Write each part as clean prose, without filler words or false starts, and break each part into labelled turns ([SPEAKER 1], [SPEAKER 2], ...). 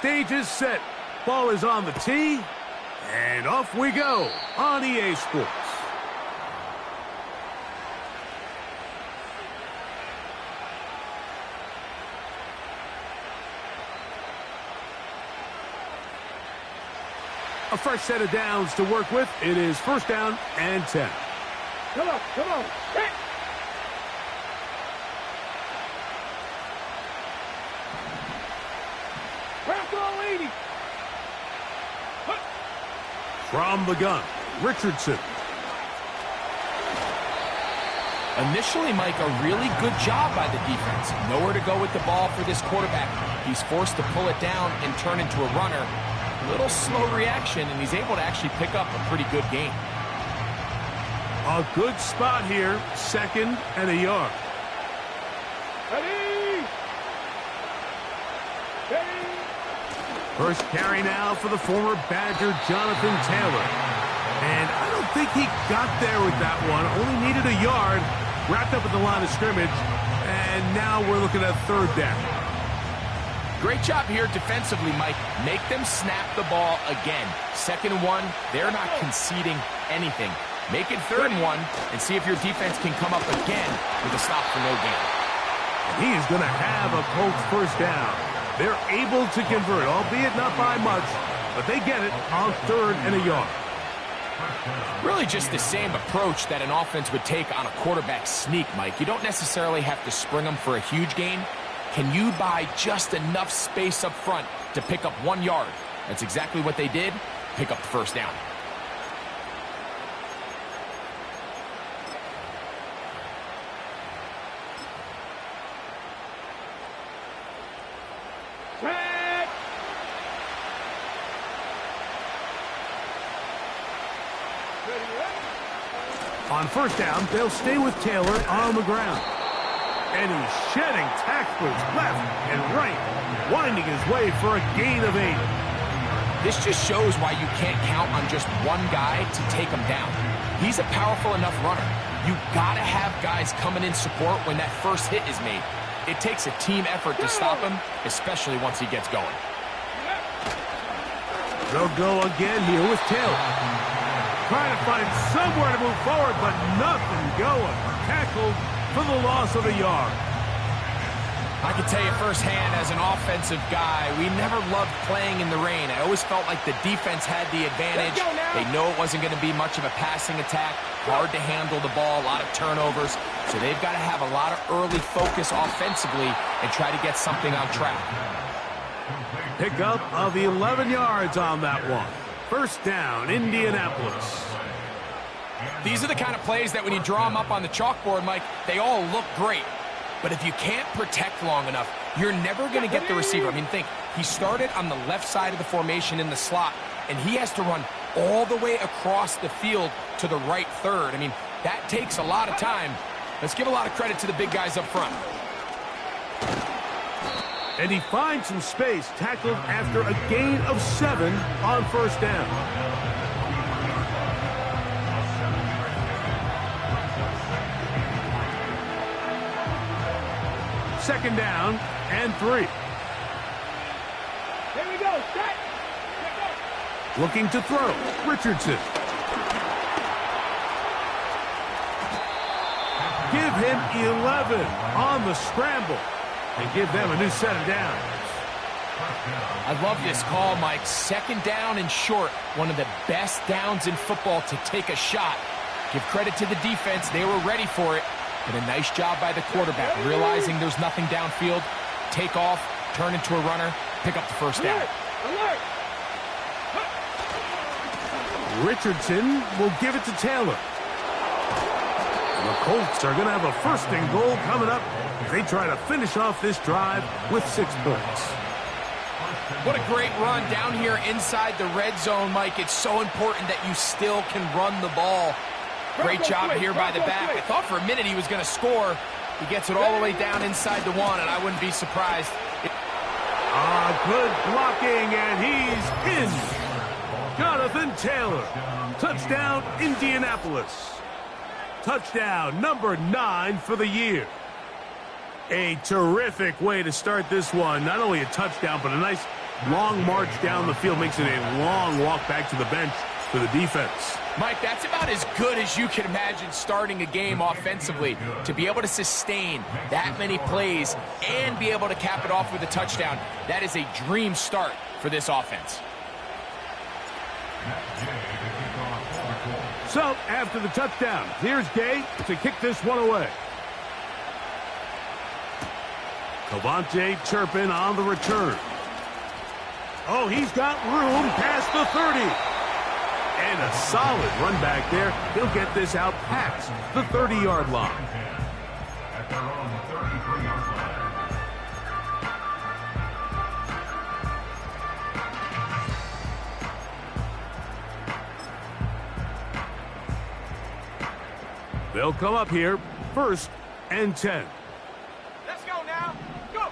[SPEAKER 1] stage is set. Ball is on the tee, and off we go on EA Sports. A fresh set of downs to work with. It is first down and 10.
[SPEAKER 2] Come on, come on. Hit.
[SPEAKER 1] From the gun, Richardson.
[SPEAKER 3] Initially, Mike, a really good job by the defense. Nowhere to go with the ball for this quarterback. He's forced to pull it down and turn into a runner. A little slow reaction, and he's able to actually pick up a pretty good gain.
[SPEAKER 1] A good spot here, second and a yard.
[SPEAKER 2] Ready. Ready.
[SPEAKER 1] First carry now for the former Badger, Jonathan Taylor. And I don't think he got there with that one. Only needed a yard. Wrapped up at the line of scrimmage. And now we're looking at third down.
[SPEAKER 3] Great job here defensively, Mike. Make them snap the ball again. Second and 1, they're not conceding anything. Make it third and 1 and see if your defense can come up again with a stop for no gain.
[SPEAKER 1] And he is going to have a Colts first down. They're able to convert, albeit not by much, but they get it on third and a yard.
[SPEAKER 3] Really just the same approach that an offense would take on a quarterback sneak, Mike. You don't necessarily have to spring them for a huge gain. Can you buy just enough space up front to pick up 1 yard? That's exactly what they did. Pick up the first down.
[SPEAKER 1] On first down, they'll stay with Taylor on the ground. And he's shedding tacklers left and right, winding his way for a gain of 8.
[SPEAKER 3] This just shows why you can't count on just one guy to take him down. He's a powerful enough runner. You gotta have guys coming in support when that first hit is made. It takes a team effort to stop him, especially once he gets going.
[SPEAKER 1] They'll go again here with Taylor. Trying to find somewhere to move forward, but nothing going. Tackled for the loss of a yard.
[SPEAKER 3] I can tell you firsthand as an offensive guy, we never loved playing in the rain. I always felt like the defense had the advantage. They know it wasn't going to be much of a passing attack. Hard to handle the ball, a lot of turnovers. So they've got to have a lot of early focus offensively and try to get something on track.
[SPEAKER 1] Pickup of 11 yards on that one. First down, Indianapolis.
[SPEAKER 3] These are the kind of plays that when you draw them up on the chalkboard, Mike, they all look great. But if you can't protect long enough, you're never going to get the receiver. I mean, think, he started on the left side of the formation in the slot, and he has to run all the way across the field to the right third. I mean, that takes a lot of time. Let's give a lot of credit to the big guys up front.
[SPEAKER 1] And he finds some space, tackled after a gain of 7 on first down. Second down and 3.
[SPEAKER 2] Here we go. Set.
[SPEAKER 1] Looking to throw. Richardson. Give him 11 on the scramble. And give them a new set of downs.
[SPEAKER 3] I love this call, Mike. Second down and short. One of the best downs in football to take a shot. Give credit to the defense. They were ready for it. But a nice job by the quarterback, realizing there's nothing downfield. Take off, turn into a runner, pick up the first down.
[SPEAKER 2] Alert.
[SPEAKER 1] Richardson will give it to Taylor. And the Colts are going to have a first and goal coming up. They try to finish off this drive with 6 points.
[SPEAKER 3] What a great run down here inside the red zone, Mike. It's so important that you still can run the ball. Great job here by the back. I thought for a minute he was going to score. He gets it all the way down inside the 1, and I wouldn't be surprised.
[SPEAKER 1] Good blocking, and he's in. Jonathan Taylor. Touchdown, Indianapolis. Touchdown number 9 for the year. A terrific way to start this one. Not only a touchdown, but a nice long march down the field makes it a long walk back to the bench for the defense.
[SPEAKER 3] Mike, that's about as good as you can imagine starting a game offensively. To be able to sustain that many plays and be able to cap it off with a touchdown, that is a dream start for this offense.
[SPEAKER 1] So, after the touchdown, here's Gay to kick this one away. Cavante Turpin on the return. Oh, he's got room past the 30. And a solid run back there. He'll get this out past the 30-yard line.
[SPEAKER 4] At their own 33-yard line.
[SPEAKER 1] They'll come up here, 1st and 10.
[SPEAKER 2] Let's go now. Go.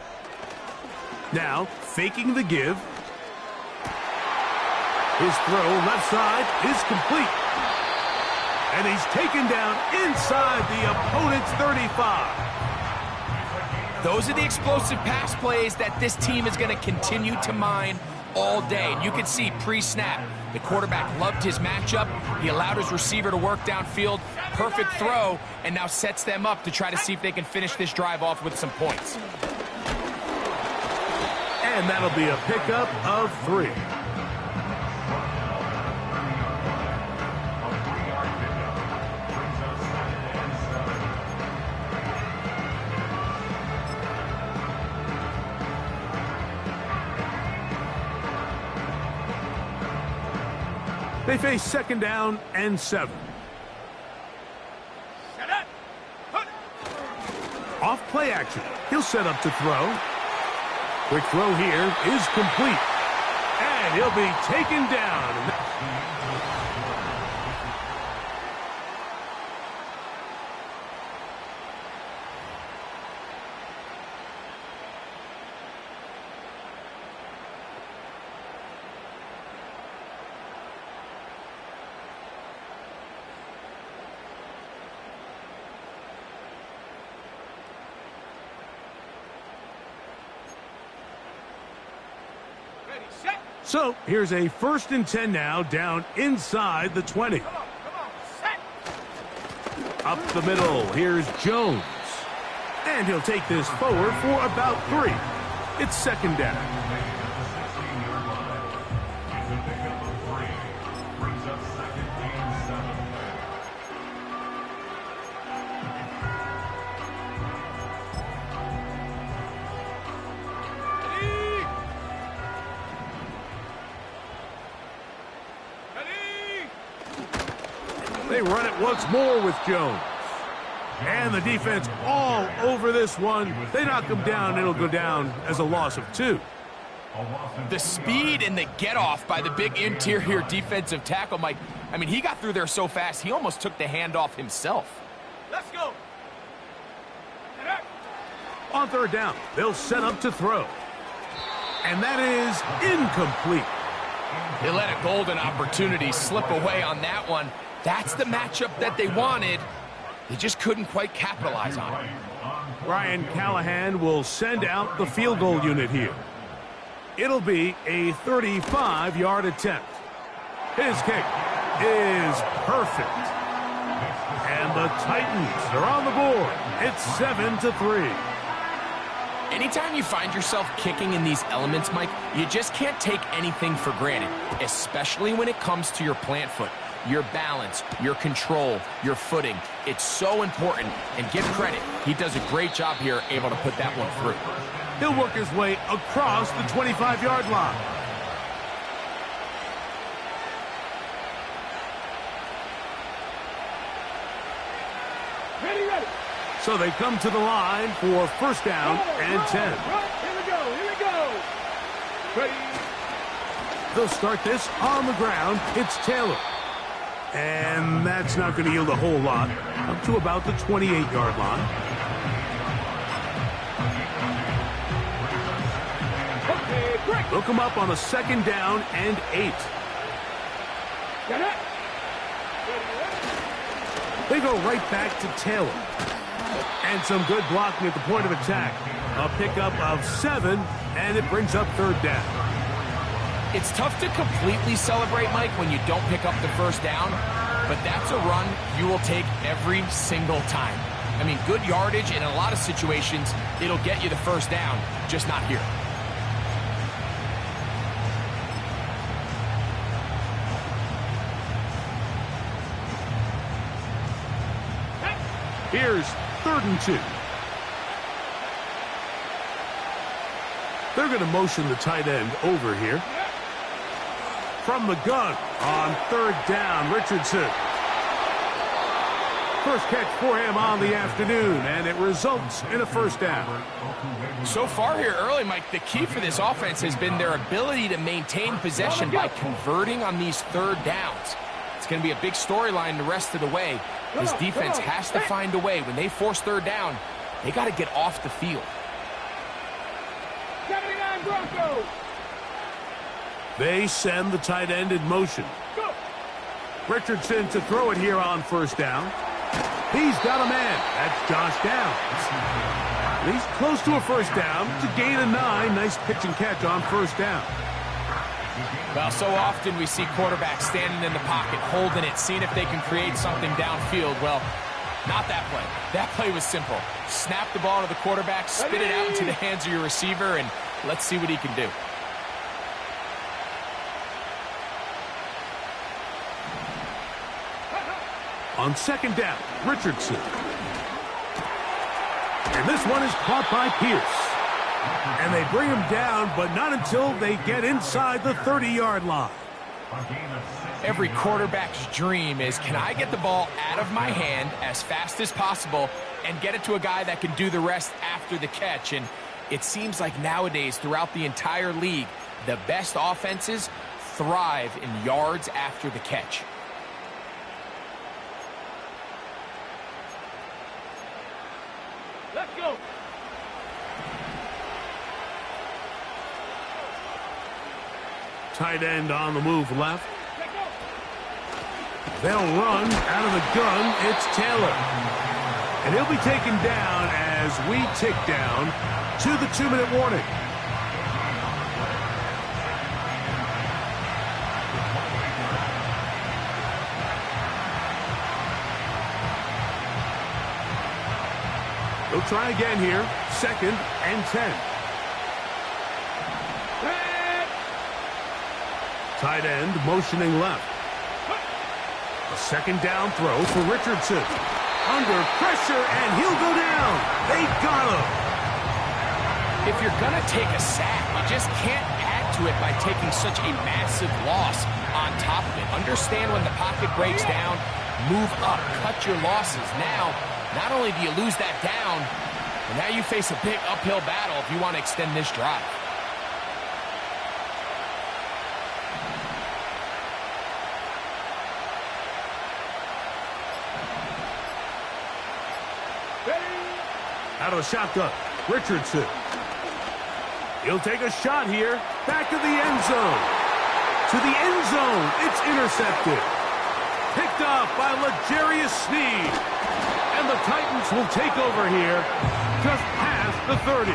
[SPEAKER 1] Now, faking the give. His throw left side is complete. And he's taken down inside the opponent's 35.
[SPEAKER 3] Those are the explosive pass plays that this team is going to continue to mine all day. And you can see pre-snap, the quarterback loved his matchup. He allowed his receiver to work downfield. Perfect throw, and now sets them up to try to see if they can finish this drive off with some points.
[SPEAKER 1] And that'll be a pickup of 3. They face 2nd down and 7.
[SPEAKER 2] Set up. Put.
[SPEAKER 1] Off play action. He'll set up to throw. Quick throw here is complete. And he'll be taken down.
[SPEAKER 2] Ready, set.
[SPEAKER 1] So here's a 1st and 10 now, down inside the 20.
[SPEAKER 2] Come on, set.
[SPEAKER 1] Up the middle, here's Jones. And he'll take this forward for about 3. It's 2nd down. They run it once more with Jones. And the defense all over this one. They knock him down. It'll go down as a loss of 2.
[SPEAKER 3] The speed and the get-off by the big interior defensive tackle, Mike. I mean, he got through there so fast, he almost took the handoff himself.
[SPEAKER 2] Let's go. Set up.
[SPEAKER 1] On 3rd down, they'll set up to throw. And that is incomplete.
[SPEAKER 3] They let a golden opportunity slip away on that one. That's the matchup that they wanted. They just couldn't quite capitalize on it.
[SPEAKER 1] Brian Callahan will send out the field goal unit here. It'll be a 35-yard attempt. His kick is perfect. And the Titans are on the board. It's 7-3.
[SPEAKER 3] Anytime you find yourself kicking in these elements, Mike, you just can't take anything for granted, especially when it comes to your plant foot. Your balance, your control, your footing. It's so important, and give credit. He does a great job here, able to put that one through.
[SPEAKER 1] He'll work his way across the 25-yard line.
[SPEAKER 2] Ready, ready.
[SPEAKER 1] So they come to the line for 1st down and 10.
[SPEAKER 2] Right, here we go, here we go. Ready.
[SPEAKER 1] They'll start this on the ground. It's Taylor. And that's not going to yield a whole lot. Up to about the 28-yard line.
[SPEAKER 2] Okay, great.
[SPEAKER 1] They'll come up on a 2nd down and 8.
[SPEAKER 2] Set up.
[SPEAKER 1] They go right back to Taylor. And some good blocking at the point of attack. A pickup of 7, and it brings up 3rd down.
[SPEAKER 3] It's tough to completely celebrate, Mike, when you don't pick up the first down, but that's a run you will take every single time. I mean, good yardage, and in a lot of situations, it'll get you the first down, just not here.
[SPEAKER 1] Here's 3rd and 2. They're going to motion the tight end over here. From the gun on 3rd down, Richardson. First catch for him on the afternoon, and it results in a first down.
[SPEAKER 3] So far here early, Mike, the key for this offense has been their ability to maintain possession by converting on these 3rd downs. It's going to be a big storyline the rest of the way. This defense has to find a way. When they force 3rd down, they got to get off the field.
[SPEAKER 2] 79 Broncos.
[SPEAKER 1] They send the tight end in motion. Richardson to throw it here on 1st down. He's got a man. That's Josh Downs. He's close to a first down to gain a 9. Nice pitch and catch on 1st down.
[SPEAKER 3] Well, so often we see quarterbacks standing in the pocket, holding it, seeing if they can create something downfield. Well, not that play. That play was simple. Snap the ball to the quarterback, spit it out into the hands of your receiver, and let's see what he can do.
[SPEAKER 1] On 2nd down, Richardson. And this one is caught by Pierce. And they bring him down, but not until they get inside the 30-yard line.
[SPEAKER 3] Every quarterback's dream is, can I get the ball out of my hand as fast as possible and get it to a guy that can do the rest after the catch? And it seems like nowadays, throughout the entire league, the best offenses thrive in yards after the catch.
[SPEAKER 2] Let's go.
[SPEAKER 1] Tight end on the move left. They'll run out of the gun. It's Taylor. And he'll be taken down as we tick down to the 2-minute warning. They'll try again here. 2nd and 10. Tight end motioning left. A 2nd down throw for Richardson. Under pressure, and he'll go down. They got him.
[SPEAKER 3] If you're going to take a sack, you just can't add to it by taking such a massive loss on top of it. Understand when the pocket breaks down, move up, cut your losses. Now, not only do you lose that down, but now you face a big uphill battle if you want to extend this drive.
[SPEAKER 1] Out of the shotgun, Richardson. He'll take a shot here. Back to the end zone. To the end zone. It's intercepted. Picked up by L'Jarius Sneed. And the Titans will take over here just past the 30.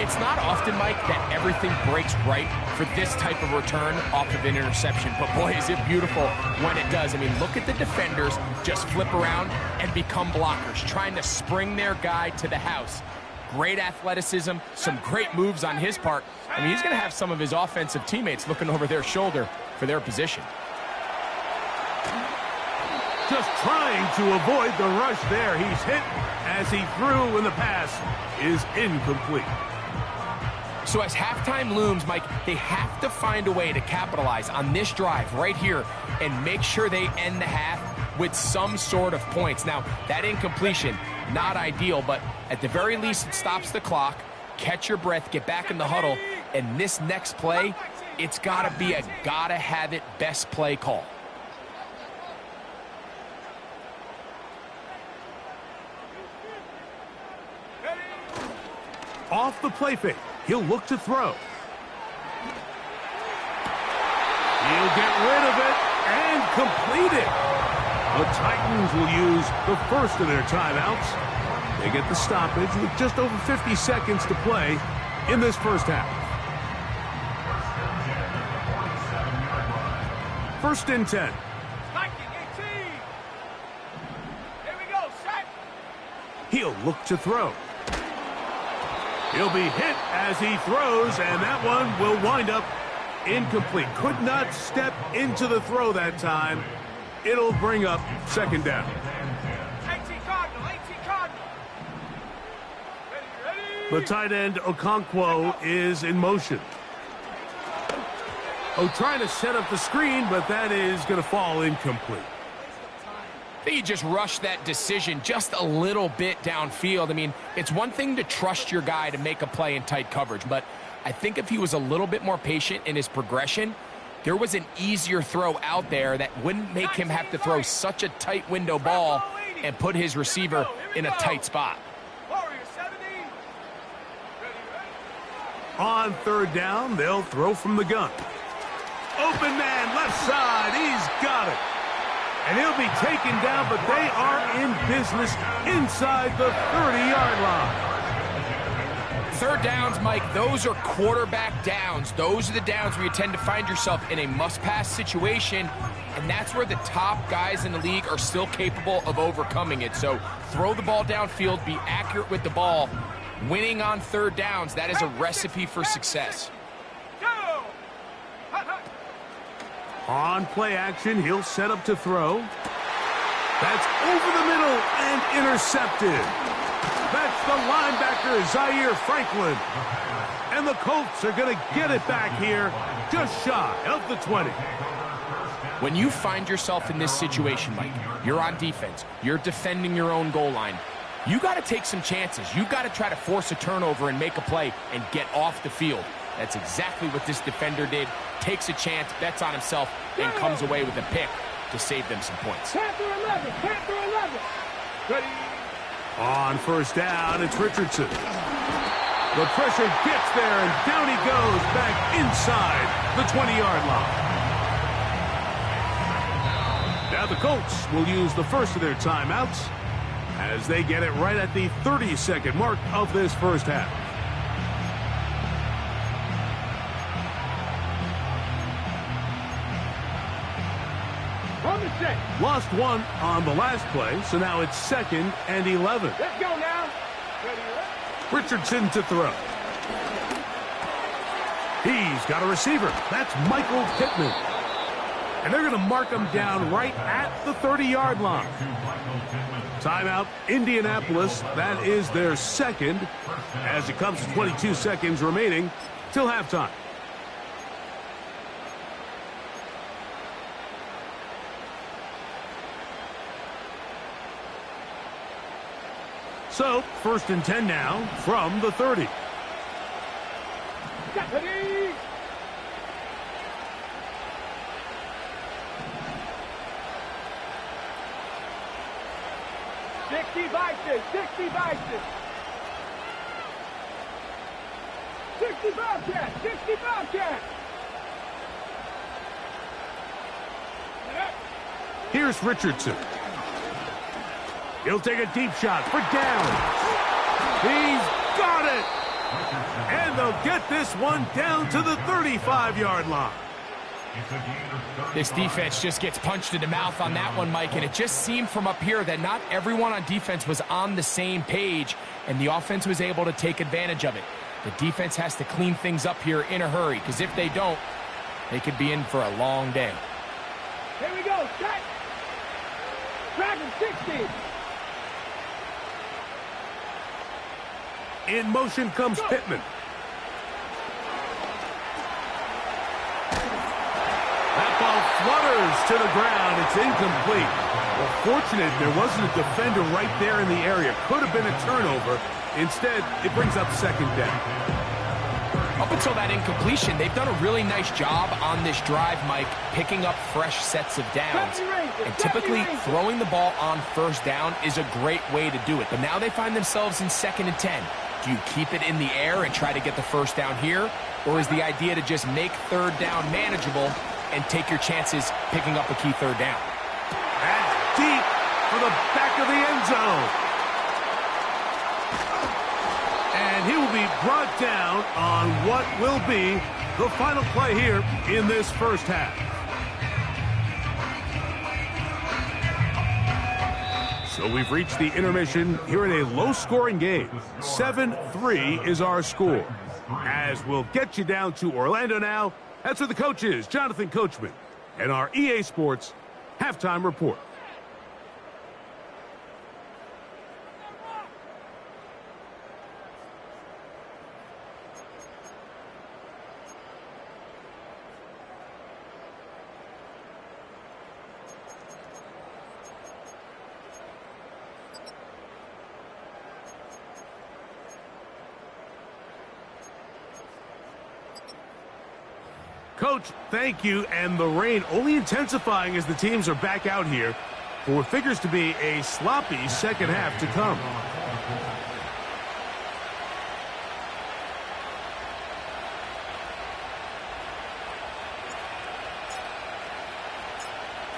[SPEAKER 3] It's not often, Mike, that everything breaks right for this type of return off of an interception. But, boy, is it beautiful when it does. I mean, look at the defenders just flip around and become blockers, trying to spring their guy to the house. Great athleticism, some great moves on his part. I mean, he's going to have some of his offensive teammates looking over their shoulder for their position.
[SPEAKER 1] Just trying to avoid the rush there. He's hit as he threw, and the pass is incomplete.
[SPEAKER 3] So as halftime looms, Mike, they have to find a way to capitalize on this drive right here and make sure they end the half with some sort of points. Now, that incompletion, not ideal, but at the very least, it stops the clock. Catch your breath, get back in the huddle, and this next play, it's got to be a gotta-have-it best play call.
[SPEAKER 1] Off the play fake. He'll look to throw. He'll get rid of it and complete it. The Titans will use the first of their timeouts. They get the stoppage with just over 50 seconds to play in this first half. first and 10.
[SPEAKER 2] Striking 18. Here we go, set.
[SPEAKER 1] He'll look to throw. He'll be hit as he throws, and that one will wind up incomplete. Could not step into the throw that time. It'll bring up second down.
[SPEAKER 2] 18 Cardinal, 18 Cardinal. Ready, ready.
[SPEAKER 1] The tight end, Okonkwo, is in motion. Trying to set up the screen, but that is going to fall incomplete.
[SPEAKER 3] I think he just rushed that decision just a little bit downfield. I mean, it's one thing to trust your guy to make a play in tight coverage, but I think if he was a little bit more patient in his progression, there was an easier throw out there that wouldn't make him have to throw such a tight window ball and put his receiver in a tight spot.
[SPEAKER 2] Warrior 70. Ready, ready.
[SPEAKER 1] On third down, they'll throw from the gun. Open man, left side, he's got it. And he'll be taken down, but they are in business inside the 30-yard line.
[SPEAKER 3] Third downs, Mike, those are quarterback downs. Those are the downs where you tend to find yourself in a must-pass situation, and that's where the top guys in the league are still capable of overcoming it. So throw the ball downfield, be accurate with the ball. Winning on third downs, that is a recipe for success.
[SPEAKER 2] Go. Hut, hut.
[SPEAKER 1] On play action, he'll set up to throw. That's over the middle and intercepted. That's the linebacker, Zaire Franklin. And the Colts are going to get it back here just shy of the 20.
[SPEAKER 3] When you find yourself in this situation, Mike, you're on defense, you're defending your own goal line, you got to take some chances. You got to try to force a turnover and make a play and get off the field. That's exactly what this defender did. Takes a chance, bets on himself, and comes away with a pick to save them some points.
[SPEAKER 2] Panther 11, Panther 11. Ready.
[SPEAKER 1] On first down, it's Richardson. The pressure gets there, and down he goes back inside the 20-yard line. Now the Colts will use the first of their timeouts as they get it right at the 30-second mark of this first half.
[SPEAKER 2] On the set.
[SPEAKER 1] Lost one on the last play, so now it's 2nd and 11.
[SPEAKER 2] Let's go now. Ready, ready.
[SPEAKER 1] Richardson to throw. He's got a receiver. That's Michael Pittman. And they're going to mark him down right at the 30-yard line. Timeout, Indianapolis. That is their second as it comes to 22 seconds remaining till halftime. So, 1st and 10 now from the 30.
[SPEAKER 2] Ready. Sixty Bison, 60 Bison. 60 Bobcat, 60 Bobcat.
[SPEAKER 1] Here's Richardson. He'll take a deep shot for down. He's got it. And they'll get this one down to the 35-yard line.
[SPEAKER 3] This defense just gets punched in the mouth on that one, Mike, and it just seemed from up here that not everyone on defense was on the same page, and the offense was able to take advantage of it. The defense has to clean things up here in a hurry, because if they don't, they could be in for a long day.
[SPEAKER 2] Here we go, set. Dragon 60.
[SPEAKER 1] In motion comes Pittman. That ball flutters to the ground. It's incomplete. Well, fortunate there wasn't a defender right there in the area. Could have been a turnover. Instead, it brings up 2nd down.
[SPEAKER 3] Up until that incompletion, they've done a really nice job on this drive, Mike, picking up fresh sets of downs. And typically, throwing the ball on first down is a great way to do it. But now they find themselves in 2nd and 10. Do you keep it in the air and try to get the first down here? Or is the idea to just make third down manageable and take your chances picking up a key third down?
[SPEAKER 1] That's deep for the back of the end zone. And he will be brought down on what will be the final play here in this first half. So we've reached the intermission here in a low-scoring game. 7-3 is our score. As we'll get you down to Orlando now, that's where the coach is, Jonathan Coachman, and our EA Sports Halftime Report. Coach, thank you, and the rain only intensifying as the teams are back out here for what figures to be a sloppy second half to come.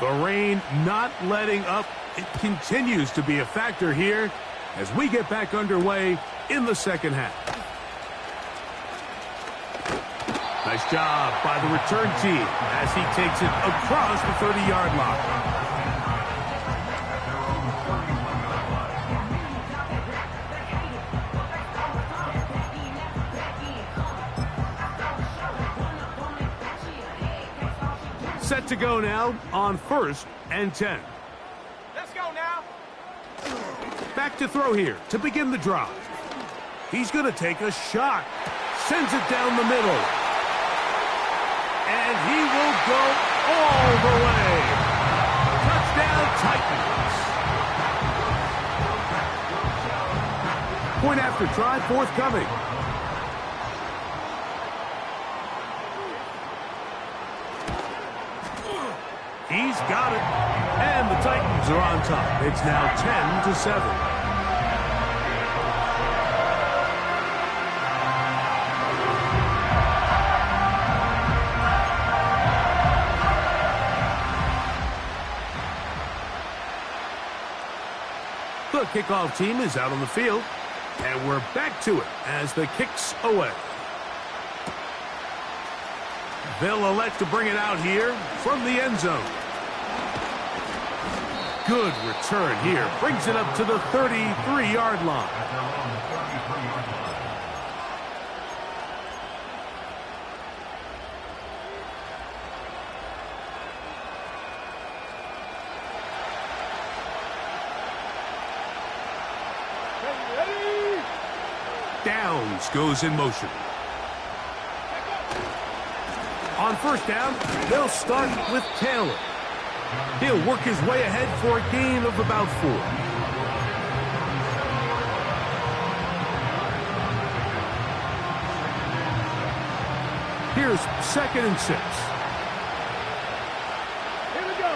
[SPEAKER 1] The rain not letting up. It continues to be a factor here as we get back underway in the second half. Nice job by the return team as he takes it across the 30-yard line. Set to go now on 1st and 10.
[SPEAKER 2] Let's go now.
[SPEAKER 1] Back to throw here to begin the drive. He's going to take a shot. Sends it down the middle. And he will go all the way. Touchdown, Titans. Point after try forthcoming. He's got it. And the Titans are on top. It's now 10-7. The kickoff team is out on the field, and we're back to it as the kick's away. They'll elect to bring it out here from the end zone. Good return here. Brings it up to the 33-yard line. Downs goes in motion. On 1st down, they'll start with Taylor. He'll work his way ahead for a gain of about 4. Here's 2nd and 6.
[SPEAKER 2] Here we go.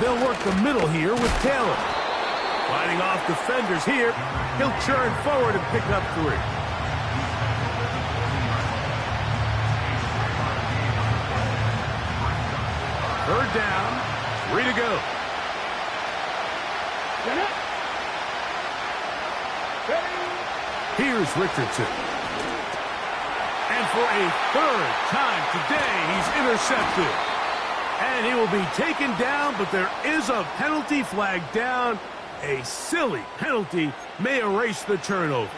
[SPEAKER 1] They'll work the middle here with Taylor. Fighting off defenders here. He'll churn forward and pick up 3. Third down, 3 to go. Here's Richardson. And for a 3rd time today, he's intercepted. And he will be taken down, but there is a penalty flag down. A silly penalty may erase the turnover.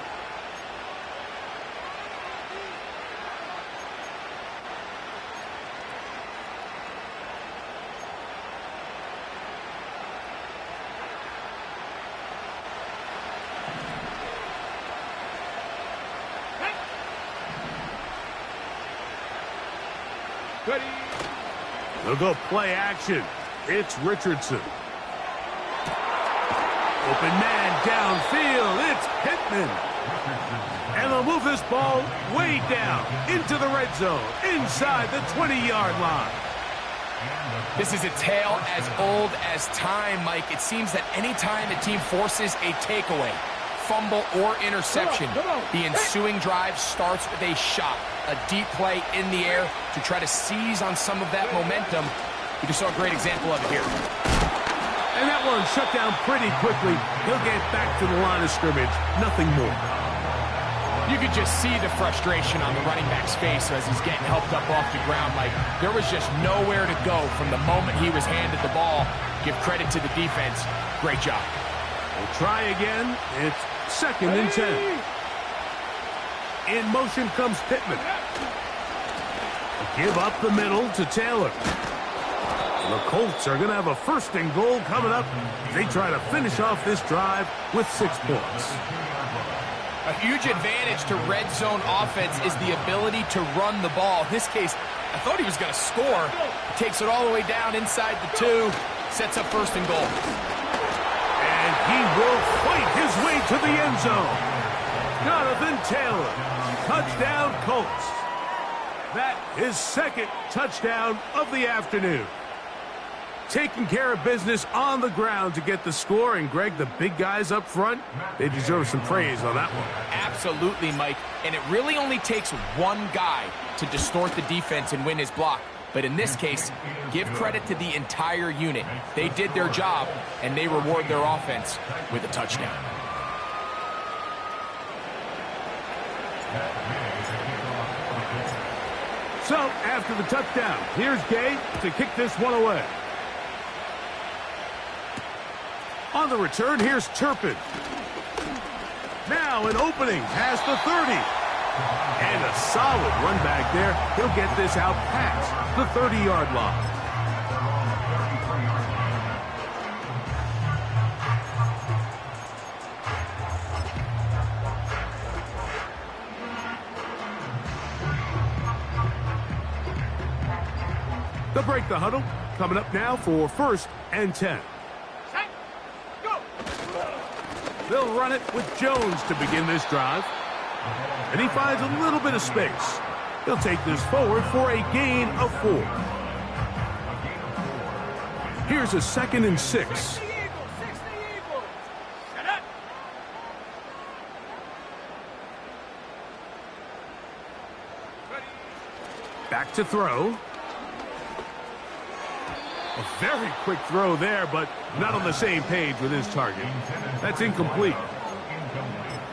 [SPEAKER 2] Ready.
[SPEAKER 1] They'll go play action. It's Richardson. Open man downfield. It's Pittman. And they'll move this ball way down into the red zone, inside the 20-yard line.
[SPEAKER 3] This is a tale as old as time, Mike. It seems that any time a team forces a takeaway, fumble, or interception, the ensuing drive starts with a shot, a deep play in the air to try to seize on some of that momentum. We just saw a great example of it here.
[SPEAKER 1] And that one shut down pretty quickly. He'll get back to the line of scrimmage. Nothing more.
[SPEAKER 3] You could just see the frustration on the running back's face as he's getting helped up off the ground. Like, there was just nowhere to go from the moment he was handed the ball. Give credit to the defense. Great job.
[SPEAKER 1] We'll try again. It's 2nd and 10. In motion comes Pittman. Give up the middle to Taylor. The Colts are going to have a 1st and goal coming up. They try to finish off this drive with 6 points.
[SPEAKER 3] A huge advantage to red zone offense is the ability to run the ball. In this case, I thought he was going to score. He takes it all the way down inside the 2, sets up 1st and goal.
[SPEAKER 1] And he will fight his way to the end zone. Jonathan Taylor, touchdown Colts. That is 2nd touchdown of the afternoon. Taking care of business on the ground to get the score. And, Greg, the big guys up front, they deserve some praise on that one.
[SPEAKER 3] Absolutely, Mike. And it really only takes one guy to distort the defense and win his block. But in this case, give credit to the entire unit. They did their job, and they reward their offense with a touchdown.
[SPEAKER 1] So, after the touchdown, here's Gay to kick this one away. On the return, here's Turpin. Now an opening past the 30. And a solid run back there. He'll get this out past the 30-yard line. They'll break the huddle. Coming up now for 1st and 10. They'll run it with Jones to begin this drive. And he finds a little bit of space. He'll take this forward for a gain of 4. Here's a 2nd and 6. Back to throw. A very quick throw there, but not on the same page with his target. That's incomplete.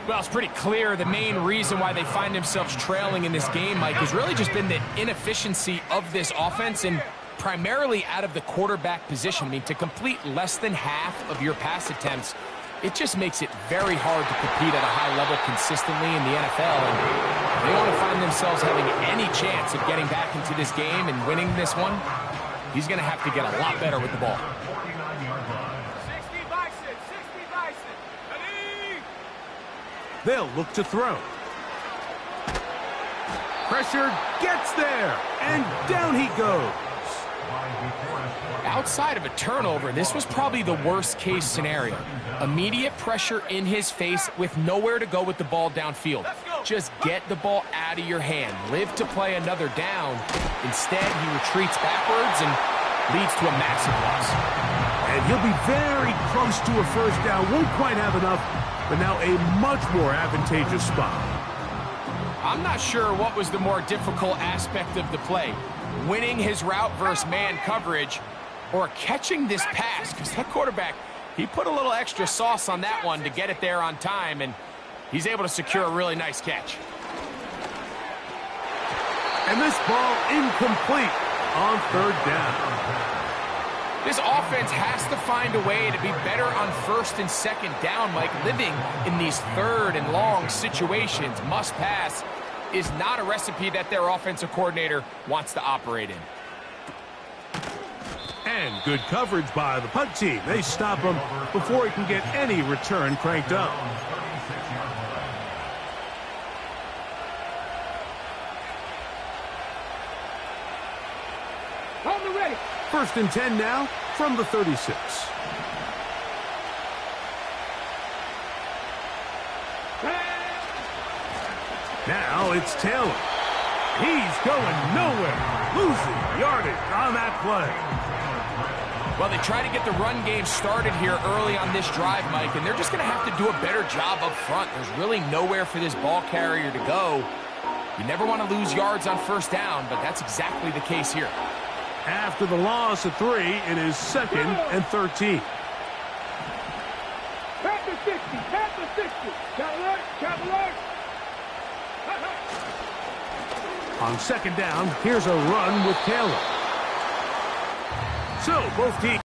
[SPEAKER 3] Well, it's pretty clear the main reason why they find themselves trailing in this game, Mike, has really just been the inefficiency of this offense and primarily out of the quarterback position. I mean, to complete less than half of your pass attempts, it just makes it very hard to compete at a high level consistently in the NFL. And they want to find themselves having any chance of getting back into this game and winning this one. He's going to have to get a lot better with the ball.
[SPEAKER 2] 60 Bison, 60 Bison. Ready?
[SPEAKER 1] They'll look to throw. Pressure gets there, and down he goes.
[SPEAKER 3] Outside of a turnover, this was probably the worst-case scenario. Immediate pressure in his face with nowhere to go with the ball downfield. Just get the ball out of your hand. Live to play another down. Instead, he retreats backwards and leads to a massive loss.
[SPEAKER 1] And he'll be very close to a 1st down. Won't quite have enough, but now a much more advantageous spot.
[SPEAKER 3] I'm not sure what was the more difficult aspect of the play. Winning his route versus man coverage or catching this pass, because that quarterback, he put a little extra sauce on that one to get it there on time, and he's able to secure a really nice catch.
[SPEAKER 1] And this ball incomplete on 3rd down.
[SPEAKER 3] This offense has to find a way to be better on 1st and 2nd down, Mike. Living in these 3rd and long situations, must pass, is not a recipe that their offensive coordinator wants to operate in.
[SPEAKER 1] And good coverage by the punt team. They stop him before he can get any return cranked up.
[SPEAKER 2] Hold me ready.
[SPEAKER 1] 1st and 10 now from the 36. Now it's Taylor. He's going nowhere. Losing yardage on that play.
[SPEAKER 3] Well, they try to get the run game started here early on this drive, Mike, and they're just going to have to do a better job up front. There's really nowhere for this ball carrier to go. You never want to lose yards on 1st down, but that's exactly the case here.
[SPEAKER 1] After the loss of 3, it is 2nd and 13.
[SPEAKER 2] Pat the 60, pat the 60. Cap alert, cap alert.
[SPEAKER 1] On second down, here's a run with Taylor. So, both teams.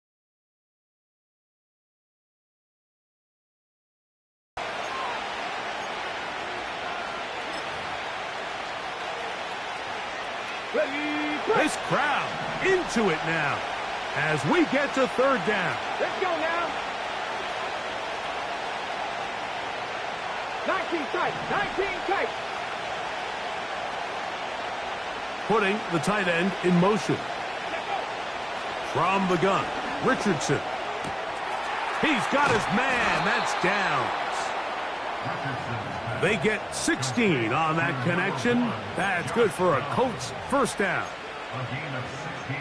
[SPEAKER 1] This crowd into it now as we get to third down.
[SPEAKER 2] Let's go now. 19 tight. 19 tight.
[SPEAKER 1] Putting the tight end in motion. From the gun, Richardson. He's got his man. That's downs. They get 16 on that connection. That's good for a Colts first down.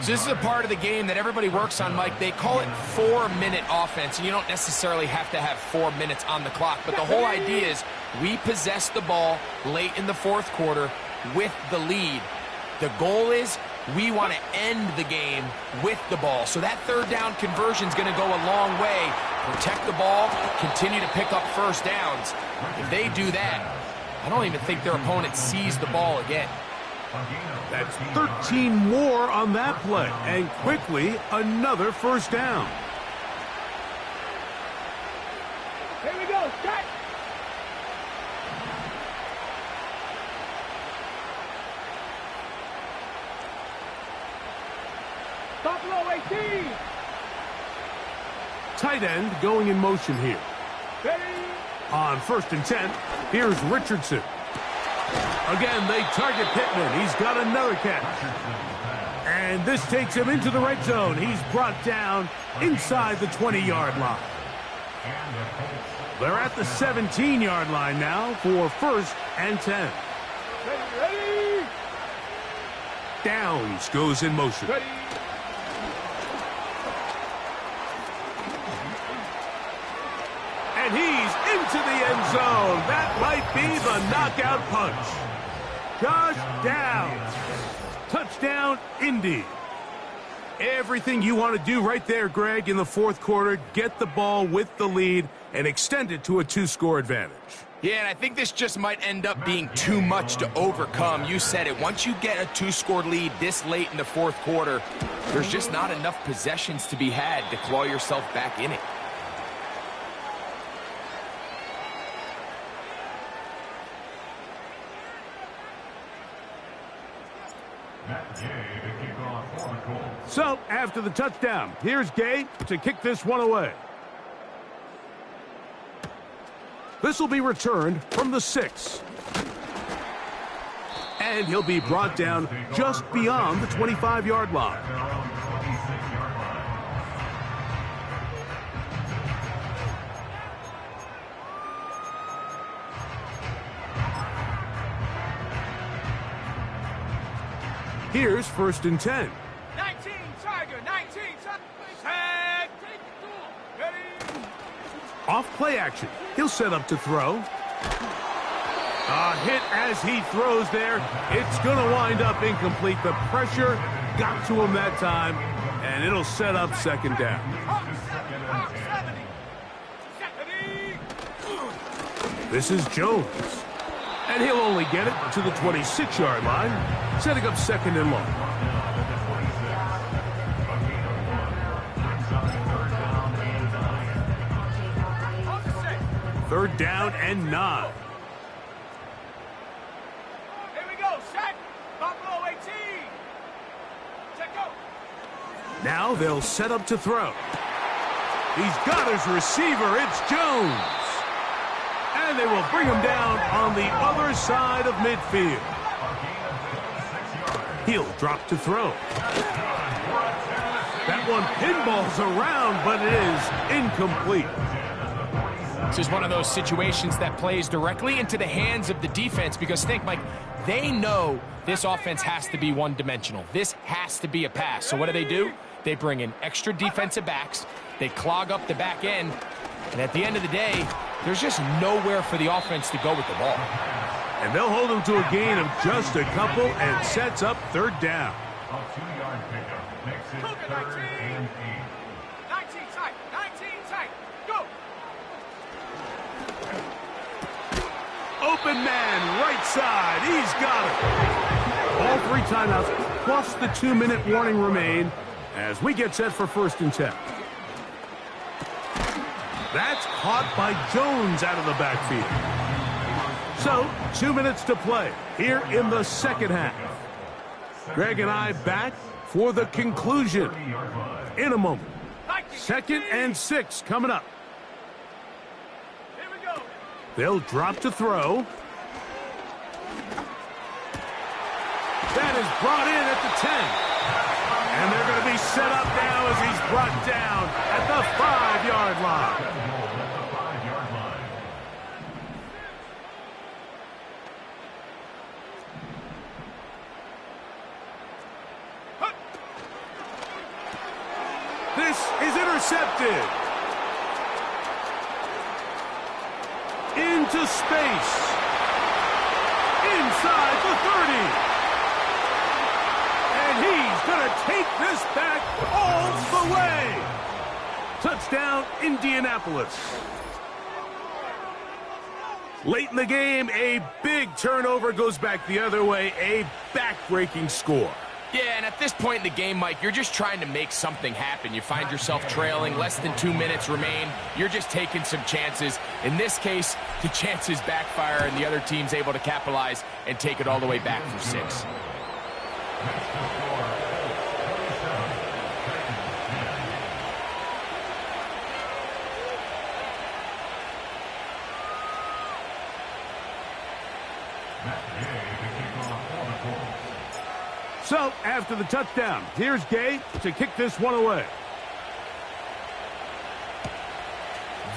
[SPEAKER 3] So this is a part of the game that everybody works on, Mike. They call it 4-minute offense, and you don't necessarily have to have 4 minutes on the clock. But the whole idea is we possess the ball late in the fourth quarter with the lead. The goal is we want to end the game with the ball. So that third down conversion is going to go a long way. Protect the ball, continue to pick up first downs. If they do that, I don't even think their opponent sees the ball again.
[SPEAKER 1] That's 13 more on that play. And quickly, another first down.
[SPEAKER 2] Here we go. Start. Buffalo 18.
[SPEAKER 1] Tight end going in motion here.
[SPEAKER 2] Ready.
[SPEAKER 1] On 1st and 10, here's Richardson. Again, they target Pittman. He's got another catch. And this takes him into the red zone. He's brought down inside the 20-yard line. They're at the 17-yard line now for 1st and 10.
[SPEAKER 2] Ready.
[SPEAKER 1] Downs goes in motion.
[SPEAKER 2] Ready.
[SPEAKER 1] And he's into the end zone. That might be the knockout punch. Josh Downs. Touchdown, Indy. Everything you want to do right there, Greg, in the fourth quarter. Get the ball with the lead and extend it to a 2-score advantage.
[SPEAKER 3] Yeah, and I think this just might end up being too much to overcome. You said it. Once you get a 2-score lead this late in the fourth quarter, there's just not enough possessions to be had to claw yourself back in it.
[SPEAKER 1] So, after the touchdown, here's Gay to kick this one away. This will be returned from the 6. And he'll be brought down just beyond the 25-yard line. Here's 1st and 10.
[SPEAKER 2] 19 Tiger. 19 Tiger. Tag. Take the tool. Ready.
[SPEAKER 1] Off play action. He'll set up to throw. A hit as he throws there. It's going to wind up incomplete. The pressure got to him that time, and it'll set up 2nd down. This is Jones. And he'll only get it to the 26-yard line, setting up 2nd and long. Third down and 9.
[SPEAKER 2] Here we go. Set. Buffalo 18. Check go.
[SPEAKER 1] Now they'll set up to throw. He's got his receiver. It's Jones. And they will bring him down on the other side of midfield. He'll drop to throw. That one pinballs around, but it is incomplete.
[SPEAKER 3] This is one of those situations that plays directly into the hands of the defense because think, Mike, they know this offense has to be one-dimensional. This has to be a pass. So what do? They bring in extra defensive backs. They clog up the back end. And at the end of the day, there's just nowhere for the offense to go with the ball.
[SPEAKER 1] And they'll hold him to a gain of just a couple and sets up 3rd down.
[SPEAKER 4] A 2-yard pickup makes it 3rd and 8.
[SPEAKER 2] 19 tight. 19 tight. Go.
[SPEAKER 1] Open man, right side. He's got it. All 3 timeouts plus the 2-minute warning remain as we get set for 1st and 10. That's caught by Jones out of the backfield. So, 2 minutes to play here in the second half. Greg and I back for the conclusion in a moment. 2nd and 6 coming up.
[SPEAKER 2] Here we go.
[SPEAKER 1] They'll drop to throw. That is brought in at the 10. And they're going to be set up now as he's brought down at the 5-yard line. This is intercepted. Into space. Inside the 30. And he's going to take this back all the way. Touchdown, Indianapolis. Late in the game, a big turnover goes back the other way. A back-breaking score.
[SPEAKER 3] Yeah, and at this point in the game, Mike, you're just trying to make something happen. You find yourself trailing, less than 2 minutes remain. You're just taking some chances. In this case, the chances backfire, and the other team's able to capitalize and take it all the way back for 6.
[SPEAKER 1] So, after the touchdown, here's Gay to kick this one away.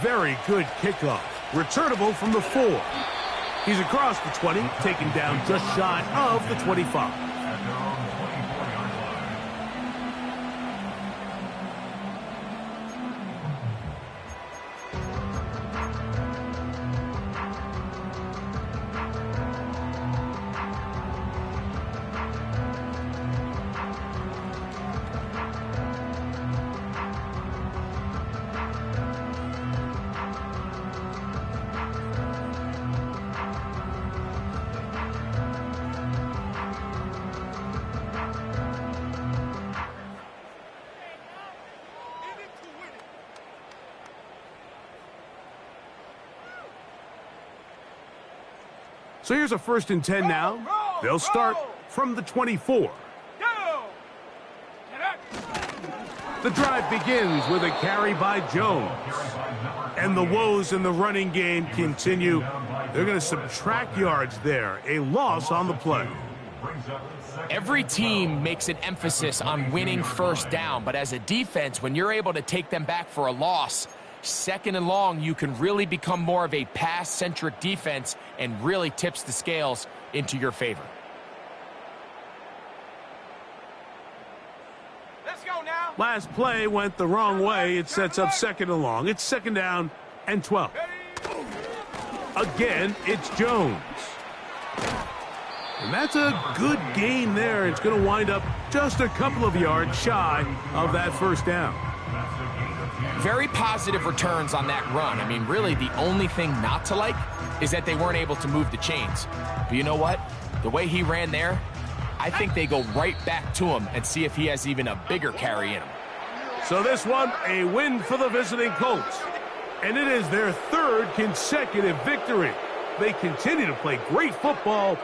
[SPEAKER 1] Very good kickoff. Returnable from the 4. He's across the 20, taken down just shy of the 25. So here's a 1st and 10 now. They'll start from the 24. The drive begins with a carry by Jones. And the woes in the running game continue. They're going to subtract yards there. A loss on the play.
[SPEAKER 3] Every team makes an emphasis on winning 1st down, but as a defense, when you're able to take them back for a loss, 2nd and long, you can really become more of a pass-centric defense and really tips the scales into your favor.
[SPEAKER 2] Let's go now.
[SPEAKER 1] Last play went the wrong way. It sets up 2nd and long. It's 2nd down and 12. Again, it's Jones. And that's a good gain there. It's going to wind up just a couple of yards shy of that 1st down.
[SPEAKER 3] Very positive returns on that run. I mean, really, the only thing not to like is that they weren't able to move the chains. But you know what? The way he ran there, I think they go right back to him and see if he has even a bigger carry in him.
[SPEAKER 1] So this one, a win for the visiting Colts. And it is their 3rd consecutive victory. They continue to play great football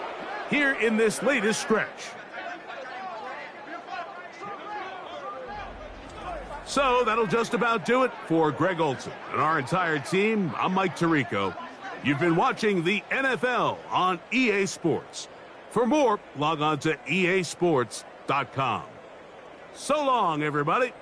[SPEAKER 1] here in this latest stretch. So that'll just about do it for Greg Olson and our entire team. I'm Mike Tirico. You've been watching the NFL on EA Sports. For more, log on to easports.com. So long, everybody.